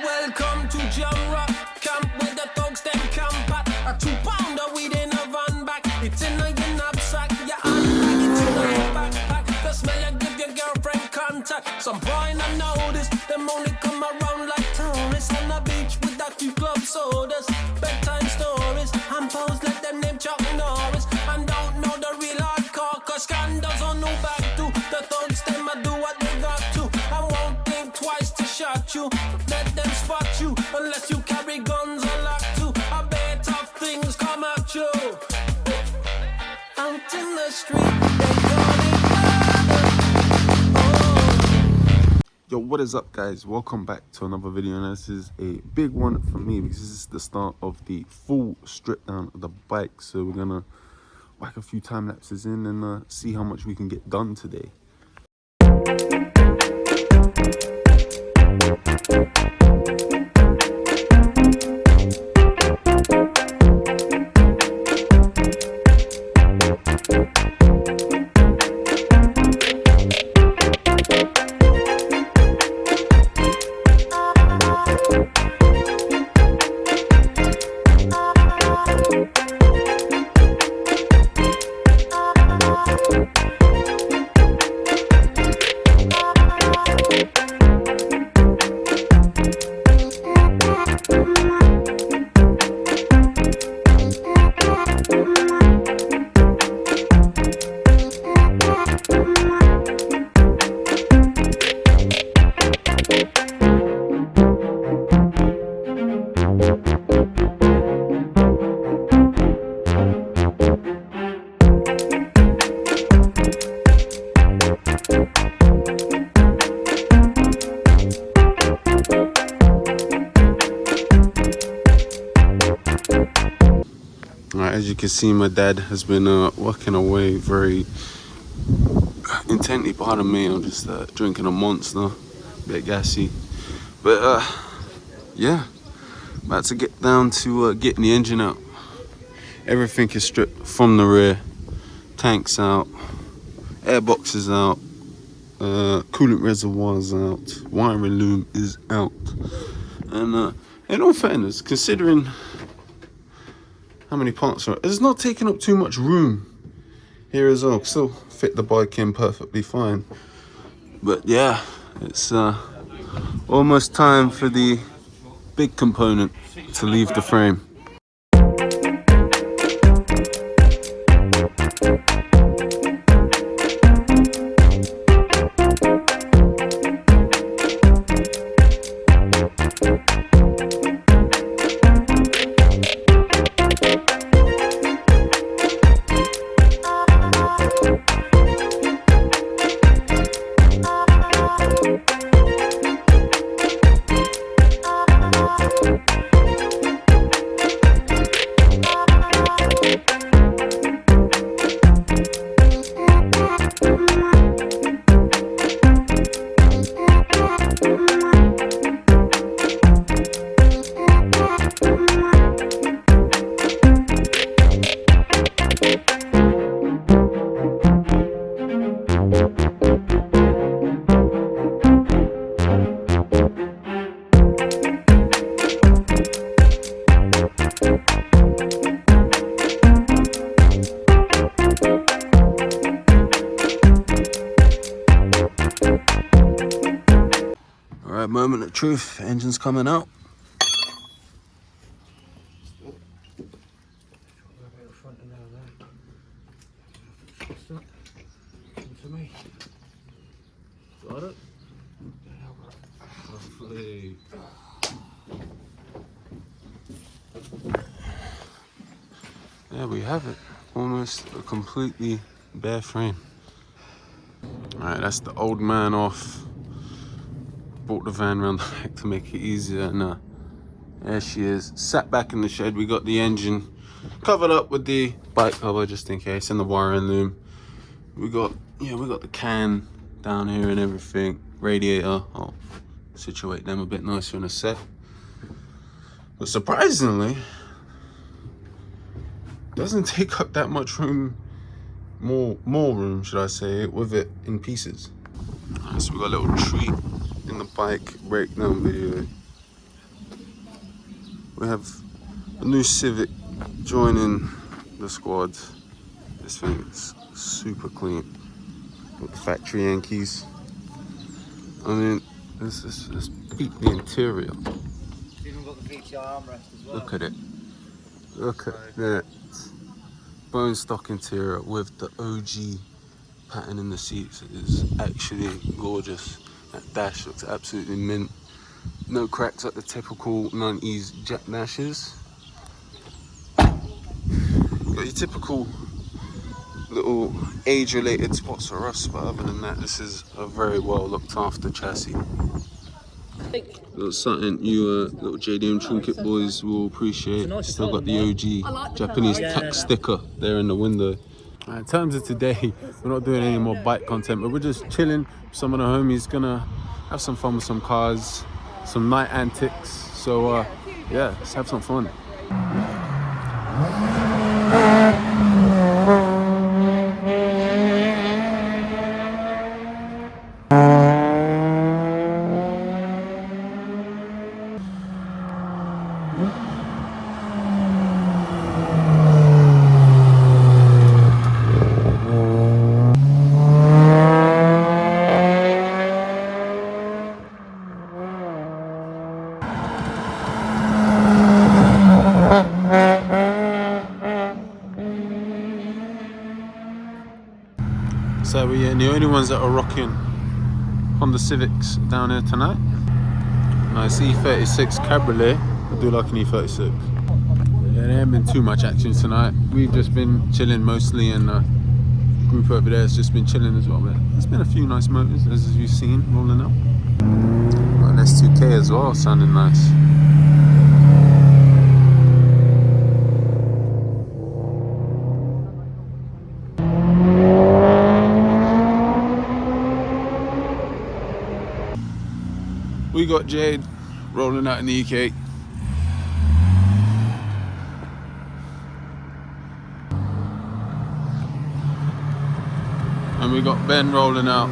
Welcome to Jamrock Camp where the thugs them camp at. A 2 pounder weed in a van back. It's in a knapsack. Your handbag, it's in a backpack. The smell you give your girlfriend contact. Some boy not notice. Them only come around like tourists on the beach with that 2 club sodas. Bedtime stories. And pose like them name Chuck Norris. And don't know the real hardcore. Cause scandals on no back to. The thugs them a do what they got to. I won't think twice to shot you. Let them spot you unless you carry guns or lock to. I bet tough things come at you. Out in the street, they call it murder. Yo, what is up, guys? Welcome back to another video, and this is a big one for me because this is the start of the full strip down of the bike. So we're gonna whack a few time lapses in and see how much we can get done today. As you can see, my dad has been working away very intently. Pardon me, I'm just drinking a Monster, a bit gassy. But yeah, about to get down to getting the engine out. Everything is stripped from the rear, tanks out, air boxes out, coolant reservoirs out, wiring loom is out. And in all fairness, considering how many parts are, it's not taking up too much room here as well. Still fit the bike in perfectly fine. But yeah, it's almost time for the big component to leave the frame. Alright, moment of truth, engine's coming out. Got it? Lovely. There we have it. Almost a completely bare frame. Alright, that's the old man off. Brought the van around the back to make it easier, and there she is, sat back in the shed. We got the engine covered up with the bike cover just in case, and the wiring loom. We got the can down here and everything, radiator. I'll situate them a bit nicer in a sec. But surprisingly, doesn't take up that much room, more room should I say, with it in pieces. So we got a little treat in the bike breakdown video. We have a new Civic joining the squad. This thing is super clean. With factory Yankees. I mean, let's peep the interior. It's even got the VTI armrest as well. Look at it. Look at that. Bone stock interior with the OG pattern in the seats is actually gorgeous. That dash looks absolutely mint. No cracks like the typical 90s Jet dashes. Got your typical little age-related spots for us, but other than that, this is a very well looked after chassis. Little something you little JDM trinket boys will appreciate. Still got the OG Japanese tax sticker there in the window. In terms of today, we're not doing any more bike content, but we're just chilling. Some of the homies gonna have some fun with some cars, some night antics. So yeah, let's have some fun. So we're the only ones that are rocking Honda Civics down here tonight. Nice E36 Cabriolet. I do like an E36. Yeah, there ain't been too much action tonight. We've just been chilling mostly, and the group over there has just been chilling as well. There's been a few nice motors, as you've seen, rolling up. Got an S2K as well, sounding nice. We got Jade rolling out in the UK. And we got Ben rolling out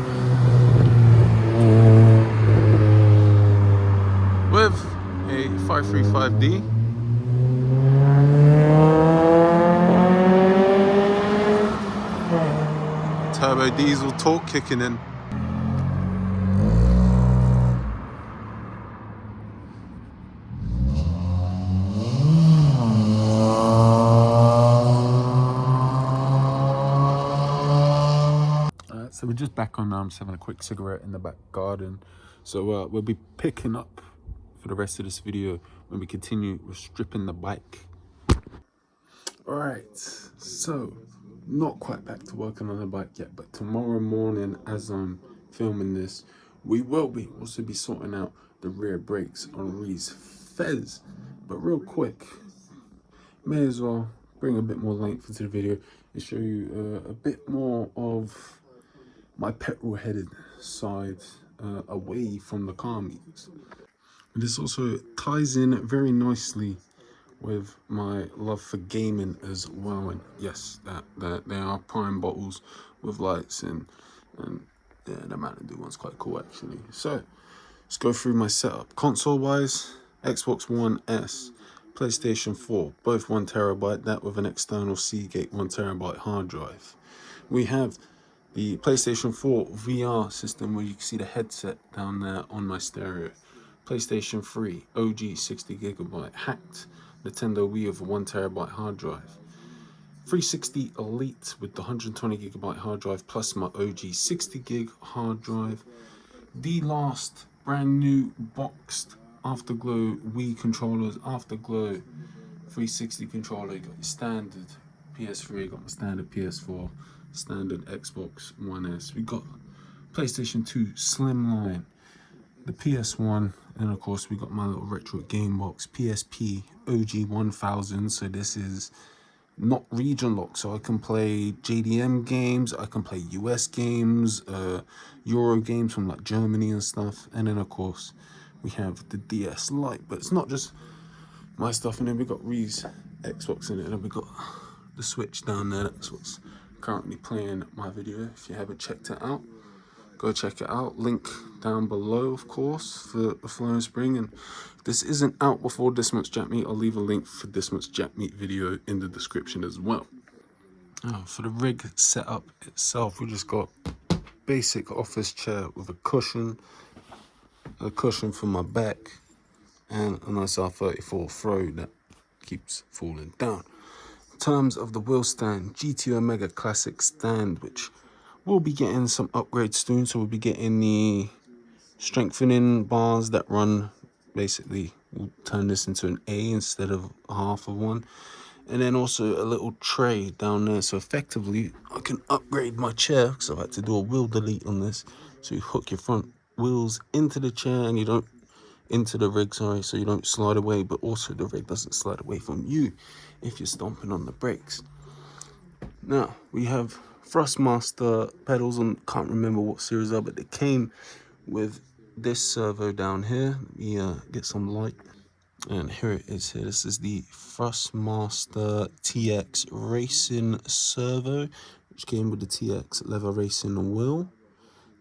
with a 535D. Turbo diesel torque kicking in. So we're just back on now. I'm just having a quick cigarette in the back garden. So we'll be picking up for the rest of this video when we continue with stripping the bike. Alright, so not quite back to working on the bike yet, but tomorrow morning as I'm filming this, we will be also be sorting out the rear brakes on Ree's Fez. But real quick, may as well bring a bit more length into the video and show you a bit more of my petrol-headed side away from the car meets. And this also ties in very nicely with my love for gaming as well. And yes, that they are prime bottles with lights, and yeah, the Mountain Dew one's quite cool actually. So let's go through my setup. Console-wise, Xbox One S, PlayStation 4, both 1TB, that with an external Seagate 1TB hard drive. We have the PlayStation 4 VR system where you can see the headset down there on my stereo. PlayStation 3 OG 60GB hacked Nintendo Wii with a 1TB hard drive. 360 Elite with the 120GB hard drive plus my OG 60GB hard drive. The last brand new boxed Afterglow Wii controllers, Afterglow 360 controller. You got your standard PS3, got my standard PS4, standard Xbox One S. We got PlayStation 2 Slimline, the PS1, and of course we got my little retro game box, PSP OG 1000. So this is not region locked, so I can play JDM games, I can play US games, Euro games from like Germany and stuff. And then of course we have the DS Lite, but it's not just my stuff. And then we got Ree's Xbox in it, and then we got the Switch down there. That's what's currently playing my video if you haven't checked it out. Go check it out. Link down below, of course, for the Flowing Spring. And if this isn't out before this month's Jack Meet, I'll leave a link for this month's Jack Meet video in the description as well. For the rig setup itself, we just got basic office chair with a cushion for my back, and a nice R34 throw that keeps falling down. In terms of the wheel stand, GT Omega Classic stand, which we'll be getting some upgrades soon. So we'll be getting the strengthening bars that run, basically we'll turn this into an A instead of half of one, and then also a little tray down there, so effectively I can upgrade my chair, because I've had to do a wheel delete on this. So you hook your front wheels into the chair and you don't into the rig, sorry, so you don't slide away, but also the rig doesn't slide away from you if you're stomping on the brakes. Now we have Thrustmaster pedals on, can't remember what series are, but they came with this servo down here. Let me get some light, and here it is here. This is the Thrustmaster TX Racing servo, which came with the TX leather racing wheel.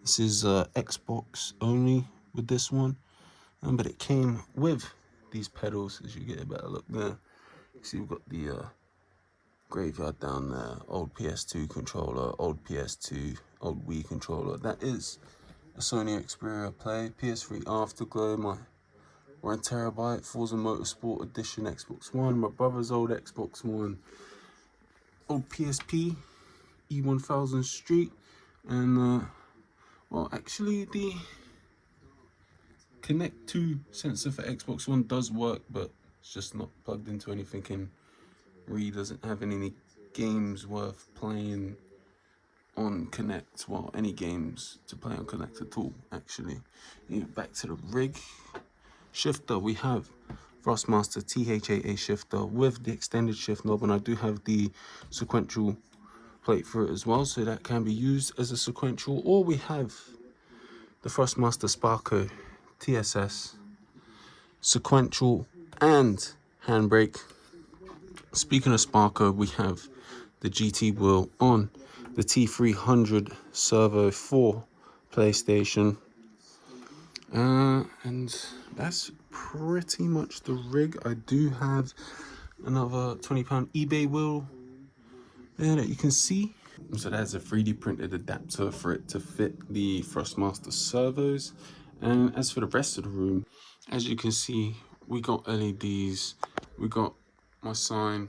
This is Xbox only with this one, but it came with these pedals. As you get a better look there, you see we've got the graveyard down there, old PS2 controller, old PS2, old Wii controller. That is a Sony Xperia Play, PS3 Afterglow, my 1 terabyte Forza Motorsport Edition Xbox One, my brother's old Xbox One, old PSP E1000 Street, and well, actually the Connect 2 sensor for Xbox One does work, but it's just not plugged into anything, and really doesn't have any games worth playing on Connect. Well, any games to play on Connect at all, actually. Back to the rig. Shifter, we have Thrustmaster THAA shifter with the extended shift knob, and I do have the sequential plate for it as well, so that can be used as a sequential. Or we have the Thrustmaster Sparco TSS sequential and handbrake. Speaking of Sparco, we have the GT wheel on the T300 servo for PlayStation, and that's pretty much the rig. I do have another £20 eBay wheel there that you can see. So that's a 3D printed adapter for it to fit the Thrustmaster servos. And as for the rest of the room, as you can see, we got LEDs, we got my sign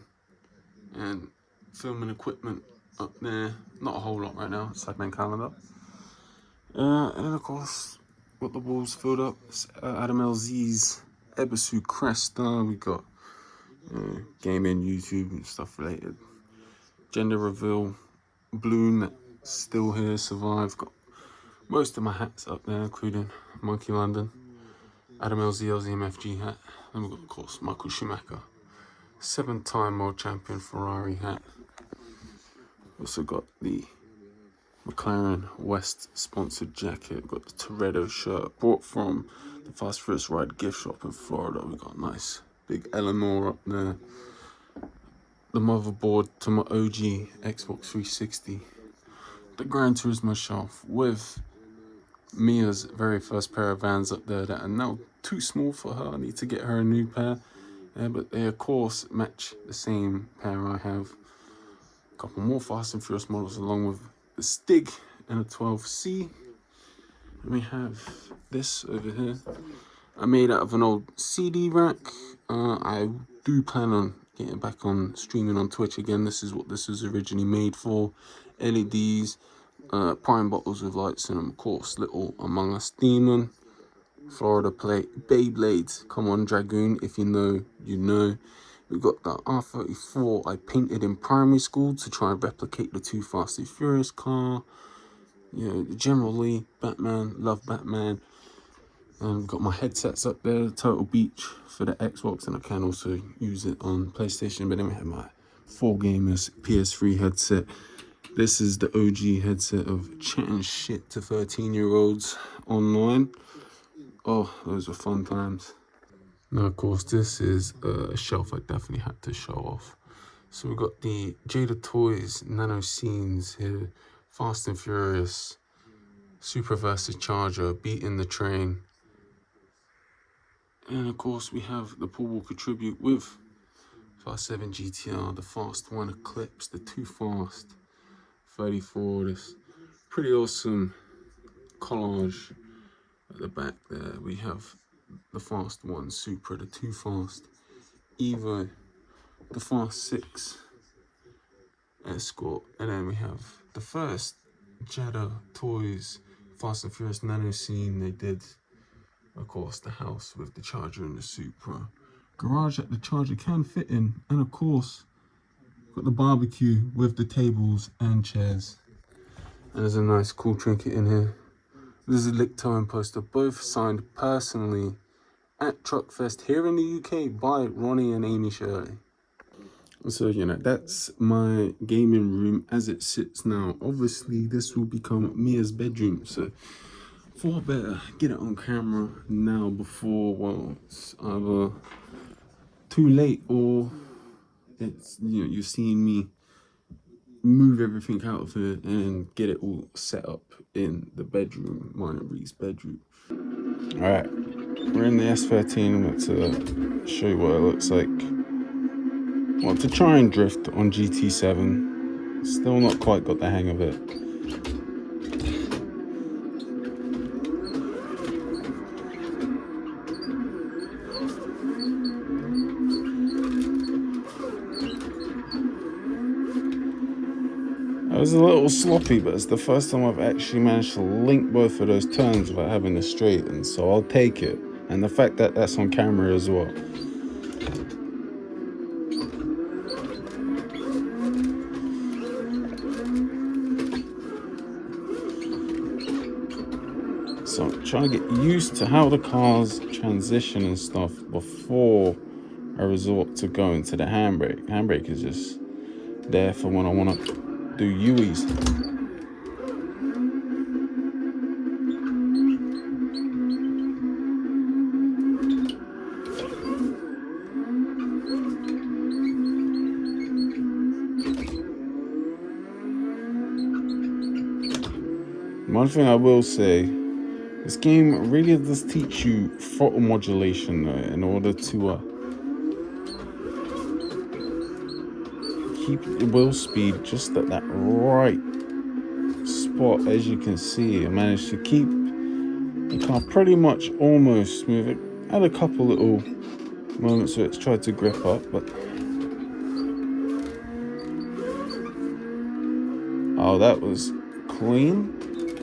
and filming equipment up there. Not a whole lot right now, Sideman calendar. And then of course, got the walls filled up. Adam LZ's Ebisu Cresta. We got gaming, YouTube and stuff related. Gender reveal balloon that's still here, survived. Got most of my hats up there, including Monkey London, Adam LZ LZMFG hat. Then we've got, of course, Michael Schumacher, 7-time world champion Ferrari hat. Also got the McLaren West sponsored jacket. Got the Toretto shirt bought from the Fast Furious Ride gift shop in Florida. We got a nice big Eleanor up there. The motherboard to my OG Xbox 360. The Gran Turismo shelf with Mia's very first pair of Vans up there that are now too small for her. I need to get her a new pair. But they of course match the same pair I have. A couple more Fast and Furious models along with the Stig and a 12C. And we have this over here. I made out of an old CD rack. I do plan on getting back on streaming on Twitch again. This is what this was originally made for. LEDs, prime bottles with lights in them, of course, little Among Us demon, Florida plate, Beyblades, come on Dragoon, if you know, you know. We've got the R34 I painted in primary school to try and replicate the Too Fast and Furious car. You know, generally, Batman, love Batman. And we've got my headsets up there, Turtle Beach for the Xbox, and I can also use it on PlayStation. But then we have my 4Gamers PS3 headset. This is the OG headset of chatting shit to 13-year-olds online. Oh, those were fun times. Now, of course, this is a shelf I definitely had to show off. So we've got the Jada Toys Nano Scenes here, Fast and Furious Supra versus Charger, beating the train. And of course we have the Paul Walker tribute with 57 GTR, the Fast 1 Eclipse, the Too Fast 34. This pretty awesome collage at the back there. We have the Fast 1 Supra, the Too Fast Evo, the Fast 6 Escort, and then we have the first Jetta Toys Fast and Furious Nano scene. They did, of course, the house with the Charger and the Supra. Garage that the Charger can fit in, and of course, got the barbecue with the tables and chairs. And there's a nice cool trinket in here. This is a Lick Towing poster, both signed personally at Truckfest here in the UK by Ronnie and Amy Shirley. So, you know, that's my gaming room as it sits now. Obviously, this will become Mia's bedroom, so I thought I'd better get it on camera now before, well, it's either too late or it's, you know, you're seeing me move everything out of here and get it all set up in the bedroom, mine and Ree's bedroom. All right, we're in the S13. I'm going to show you what it looks like. Well, to try and drift on GT7, still not quite got the hang of it. I was a little sloppy, but it's the first time I've actually managed to link both of those turns without having to straighten, so I'll take it. And the fact that that's on camera as well. So I'm trying to get used to how the cars transition and stuff before I resort to going to the handbrake. Handbrake is just there for when I want to do U-E's. One thing I will say, this game really does teach you throttle modulation in order to keep the wheel speed just at that right spot. As you can see, I managed to keep the car pretty much almost smooth. It had a couple little moments where it's tried to grip up, but oh, that was clean.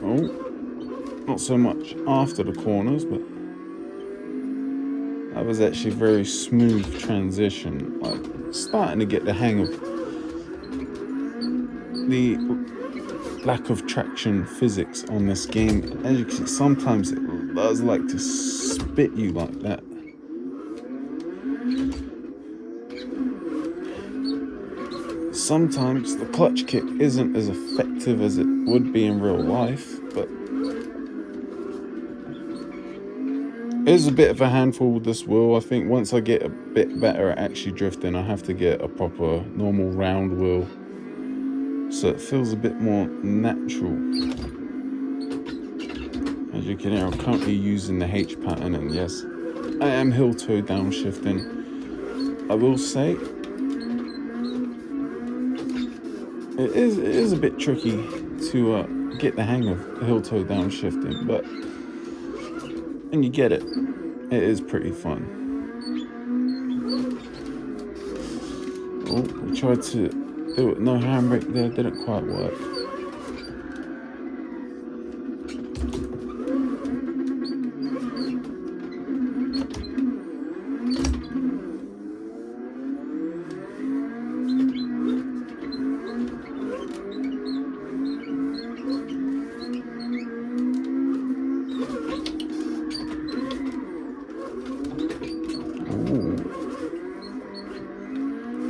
Oh, not so much after the corners, but that was actually very smooth transition. Like, starting to get the hang of the lack of traction physics on this game. As you can see, sometimes it does like to spit you like that. Sometimes the clutch kick isn't as effective as it would be in real life, but it is a bit of a handful with this wheel. I think once I get a bit better at actually drifting, I have to get a proper normal round wheel, so it feels a bit more natural. As you can hear, I'm currently using the H pattern, and yes, I am heel toe downshifting. I will say it is a bit tricky to get the hang of heel toe downshifting, but when you get it, it is pretty fun. Oh, we tried to do it, no handbrake there, didn't quite work.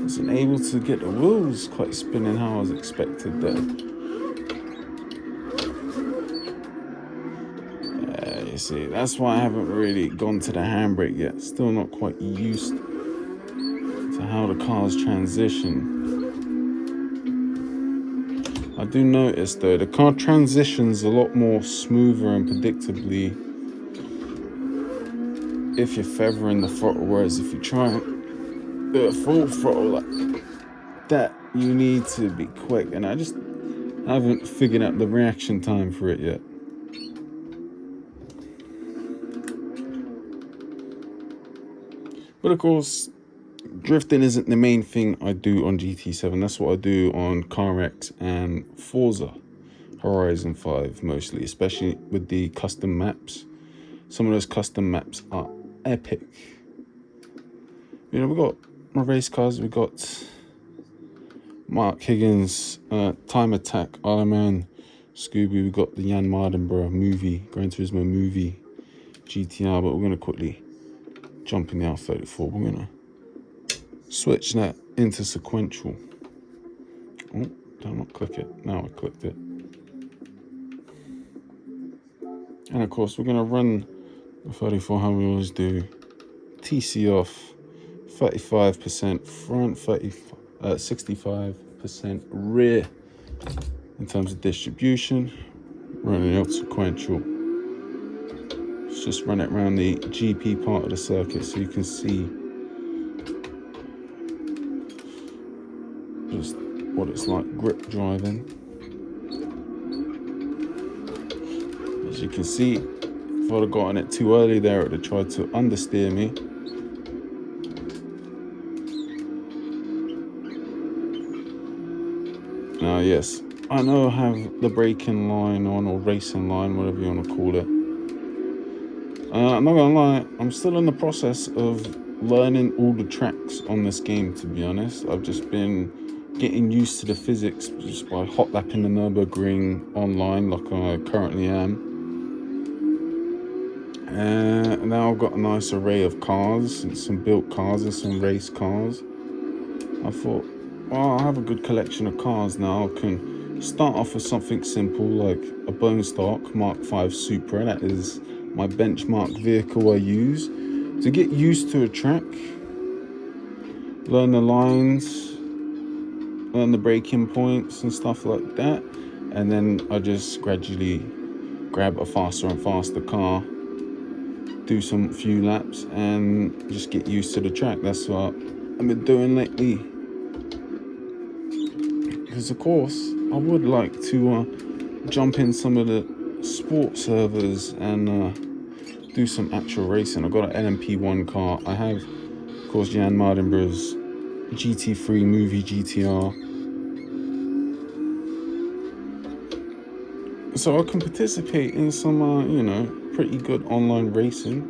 Wasn't able to get the wheels quite spinning how I was expected there. You see, that's why I haven't really gone to the handbrake yet. Still not quite used to how the cars transition. I do notice though the car transitions a lot more smoother and predictably if you're feathering the throttle, whereas if you try and do a full throttle like that, you need to be quick, and I just haven't figured out the reaction time for it yet. But of course, drifting isn't the main thing I do on GT7. That's what I do on CarX and Forza Horizon 5 mostly, especially with the custom maps. Some of those custom maps are epic. You know, we got my race cars, we got Mark Higgins, Time Attack, Ironman, Scooby, we got the Jan Mardenborough movie, Gran Turismo movie, GTR, but we're going to quickly jump in the R34. We're going to switch that into sequential. Oh, did I not click it? Now I clicked it. And of course, we're going to run the 34 how we always do. TC off, 35% front, 65% rear in terms of distribution. Running out sequential. Let's just run it around the GP part of the circuit so you can see just what it's like grip driving. As you can see, if I'd have gotten it too early there, it would have tried to understeer me. Now, yes, I know I have the braking line on, or racing line, whatever you want to call it. I'm not gonna lie, I'm still in the process of learning all the tracks on this game, to be honest. I've just been getting used to the physics just by hot lapping the Nürburgring online like I currently am. And now I've got a nice array of cars, and some built cars and some race cars. I thought, well, I have a good collection of cars now. I can start off with something simple like a bone stock Mark V Supra. That is my benchmark vehicle I use to get used to a track, learn the lines, learn the braking points and stuff like that, and then I just gradually grab a faster and faster car, do some few laps, and just get used to the track. That's what I've been doing lately. Because of course, I would like to jump in some of the sport servers and do some actual racing. I've got an LMP1 car. I have, of course, Jan Mardenborough's GT3 movie GTR. So I can participate in some, pretty good online racing.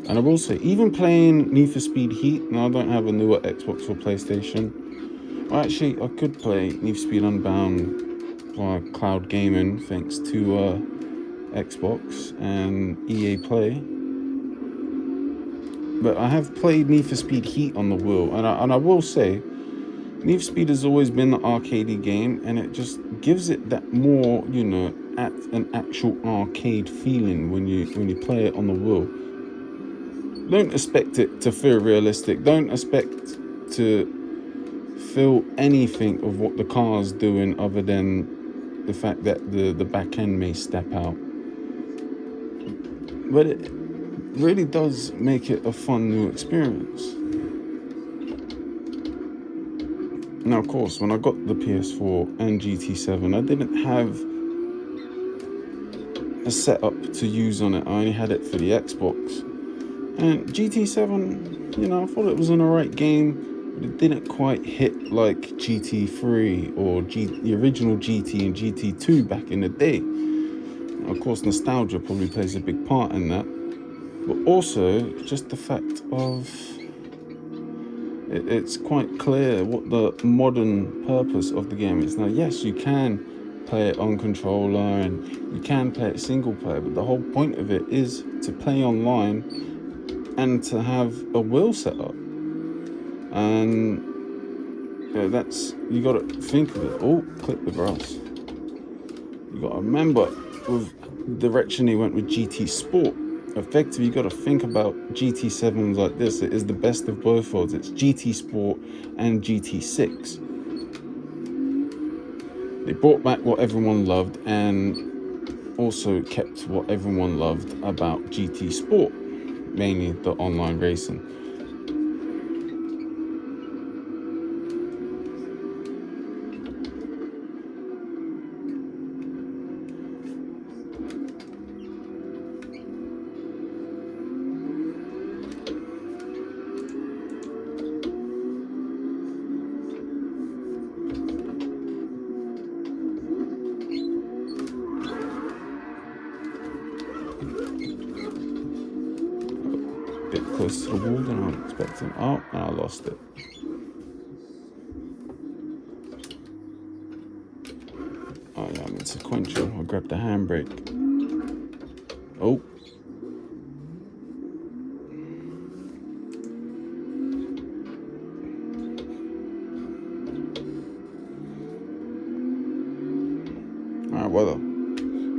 And I will say, even playing Need for Speed Heat, now I don't have a newer Xbox or PlayStation. Well, actually, I could play Need for Speed Unbound via cloud gaming, thanks to Xbox and EA Play. But I have played Need for Speed Heat on the wheel, and I will say, Need for Speed has always been the arcadey game, and it just gives it that more, at an actual arcade feeling when you play it on the wheel. Don't expect it to feel realistic. Don't expect to feel anything of what the car's doing other than the fact that the back end may step out. But it really does make it a fun new experience. Now, of course, when I got the PS4 and GT7, I didn't have a setup to use on it. I only had it for the Xbox. And GT7, I thought it was an alright game, but it didn't quite hit like GT3 or the original GT and GT2 back in the day. Now, of course, nostalgia probably plays a big part in that, but also just the fact of it's quite clear what the modern purpose of the game is. Now, yes, you can play it on controller and you can play it single player, but the whole point of it is to play online and to have a wheel set up. And you got to think of it. Oh, clip the grass. You got to remember with the direction he went with GT Sport, effectively you got to think about GT7s like this. It is the best of both worlds. It's GT Sport and GT6. They brought back what everyone loved and also kept what everyone loved about GT Sport, mainly the online racing. Bit close to the wall than I was expecting. Oh, and I lost it. Oh yeah, I'm in sequential. I'll grab the handbrake. Oh. Alright, well,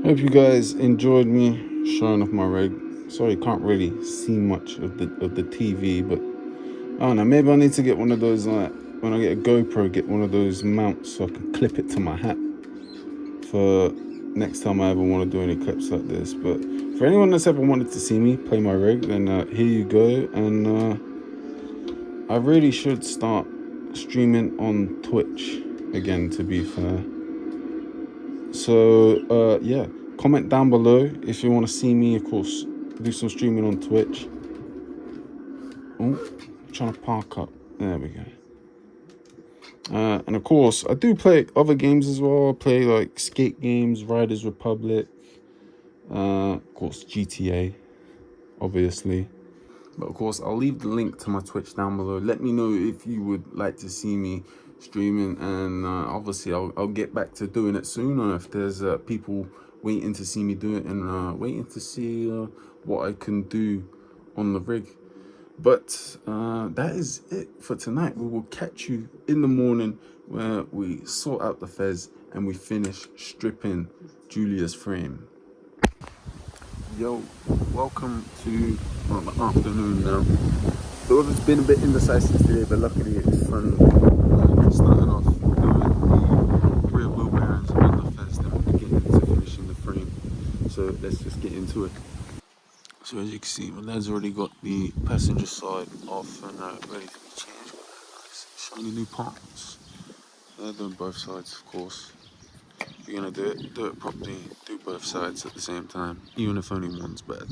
hope you guys enjoyed me showing off my rig. Sorry, can't really see much of the TV, but I don't know, maybe I need to get one of those, like, when I get a GoPro, get one of those mounts so I can clip it to my hat for next time I ever want to do any clips like this. But for anyone that's ever wanted to see me play my rig, then here you go. And I really should start streaming on Twitch again, to be fair. So yeah, comment down below if you want to see me, of course, do some streaming on Twitch. Oh, trying to park up. There we go. And of course, I do play other games as well. I play like skate games, Riders Republic, of course GTA, obviously. But of course, I'll leave the link to my Twitch down below. Let me know if you would like to see me streaming, and obviously I'll get back to doing it soon. Or if there's people waiting to see me do it and waiting to see what I can do on the rig. But that is it for tonight. We will catch you in the morning where we sort out the fez and we finish stripping Giulia's frame. Yo, welcome to the afternoon now. The weather's been a bit indecisive today, but luckily it's sunny. Starting off doing the rear wheel bearings on the fez, then we'll get into finishing the frame. So let's just get into it. So as you can see, my dad's already got the passenger side off and ready to be changed. Nice shiny new parts. They're doing both sides, of course. If you're gonna do it properly, do both sides at the same time, even if only one's bad.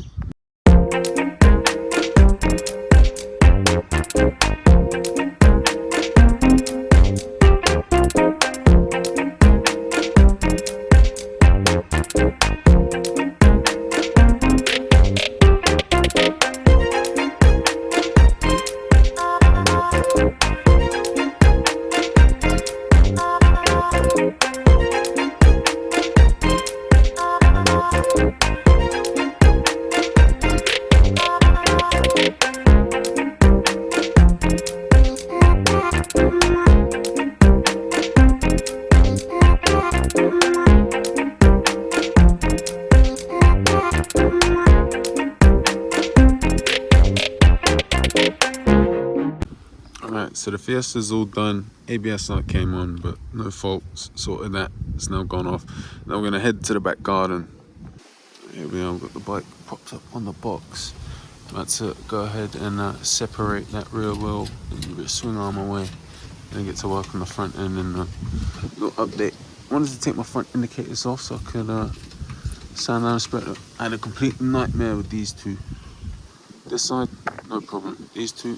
So the Fiesta's all done, ABS light came on, but no faults, sorted that, it's now gone off. Now we're gonna head to the back garden. Here we are, we've got the bike propped up on the box. About to go ahead and separate that rear wheel and give it a swing arm away. Then get to work on the front end and little update. I wanted to take my front indicators off so I could sand down the spreader. I had a complete nightmare with these two. This side, no problem. These two,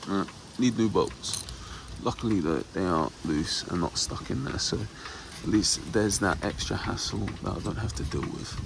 need new bolts. Luckily they are loose and not stuck in there, so at least there's that extra hassle that I don't have to deal with.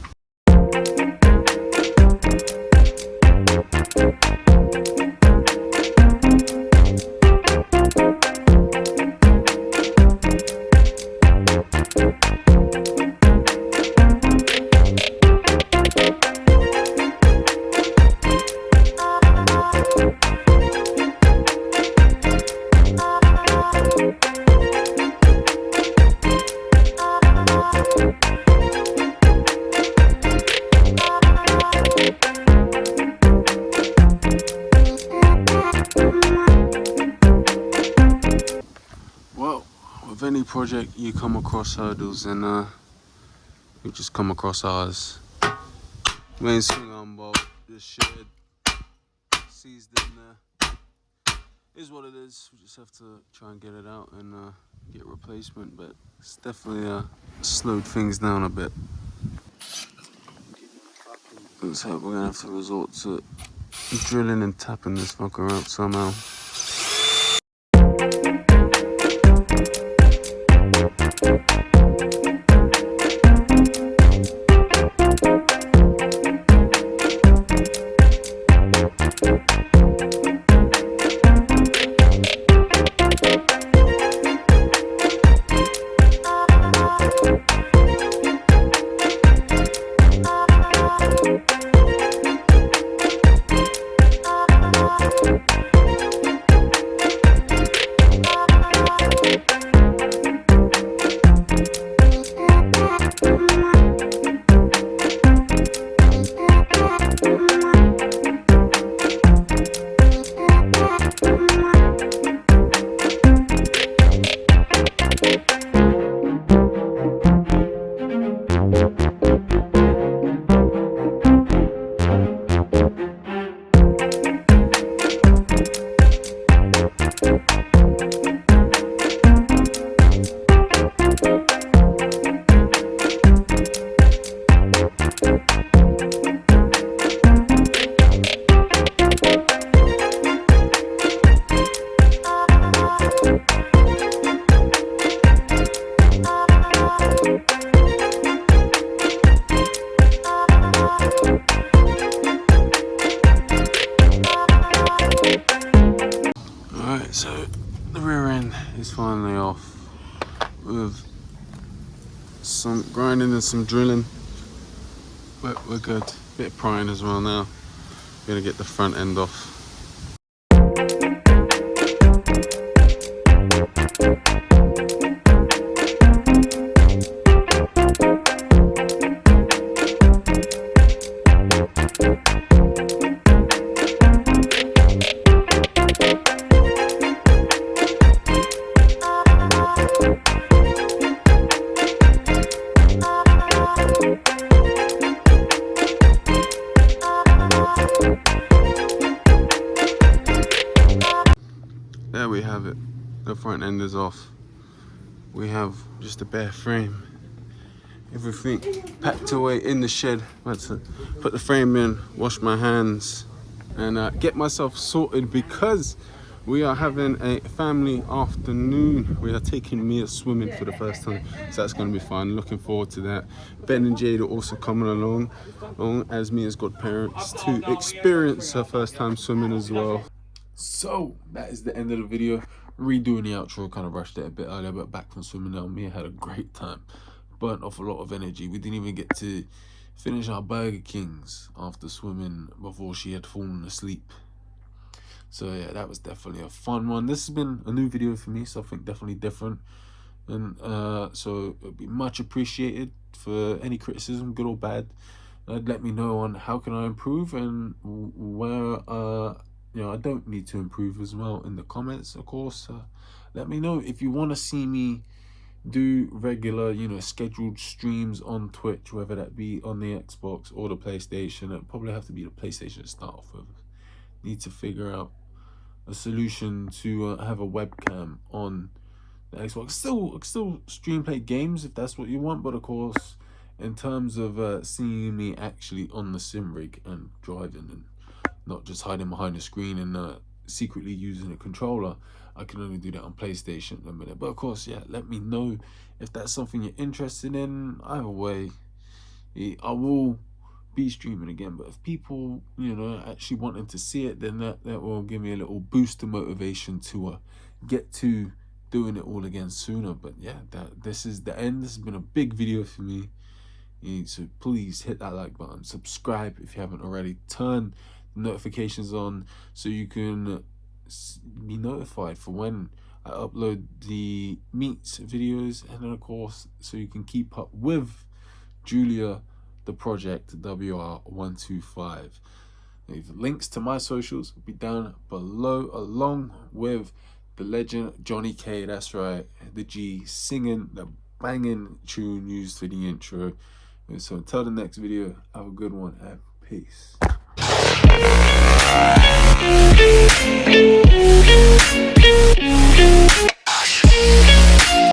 any project you come across hurdles, and you just come across ours. Main swing arm bolt, just shared, seized in there. Is what it is. We just have to try and get it out and get replacement, but it's definitely slowed things down a bit. Looks like we're gonna have to resort to drilling and tapping this fucker out somehow. Alright, so the rear end is finally off with some grinding and some drilling, but we're good. Bit of prying as well now. We're gonna get the front end off. There we have it. The front end is off. We have just a bare frame. Everything packed away in the shed. About to put the frame in, wash my hands, and get myself sorted because we are having a family afternoon. We are taking Mia swimming for the first time, so that's going to be fun. Looking forward to that. Ben and Jade are also coming along as Mia's godparents to experience her first time swimming as well. So that is the end of the video. Redoing the outro, kind of rushed it a bit earlier, but back from swimming now. Mia had a great time, burnt off a lot of energy. We didn't even get to finish our Burger Kings after swimming before she had fallen asleep. So yeah, that was definitely a fun one. This has been a new video for me, something definitely different, and so it'd be much appreciated for any criticism, good or bad. Let me know on how can I improve and where you know I don't need to improve as well in the comments. Of course, let me know if you want to see me do regular, you know, scheduled streams on Twitch, whether that be on the Xbox or the PlayStation. It'll probably have to be the PlayStation to start off with. Need to figure out a solution to have a webcam on the Xbox. Still stream play games if that's what you want, but of course, in terms of seeing me actually on the sim rig and driving and not just hiding behind the screen and secretly using a controller, I can only do that on PlayStation in a minute. But of course, yeah, let me know if that's something you're interested in. Either way, I will be streaming again, but if people, you know, actually wanting to see it, then that will give me a little boost of motivation to get to doing it all again sooner. But yeah, this is the end. This has been a big video for me. So please hit that like button, subscribe if you haven't already, turn notifications on so you can be notified for when I upload the meets videos, and then of course so you can keep up with Giulia, the project WR125. Links to my socials will be down below, along with the legend Jonny K, that's right, the G, singing the banging tune used for the intro. And so until the next video, have a good one and peace.